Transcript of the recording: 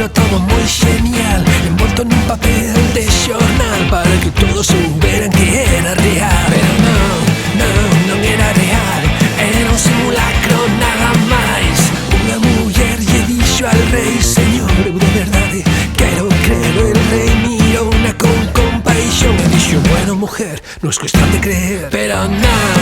Pero todo muy genial, envuelto en un papel de jornal, para que todos supieran que era real. Pero non era real, era un simulacro nada máis. Unha muller lle dixo al rei: señor, eu de verdade quero creer. El rei mirou na con compaixón e dixo: bueno, mujer, non é cuestión de creer. Pero non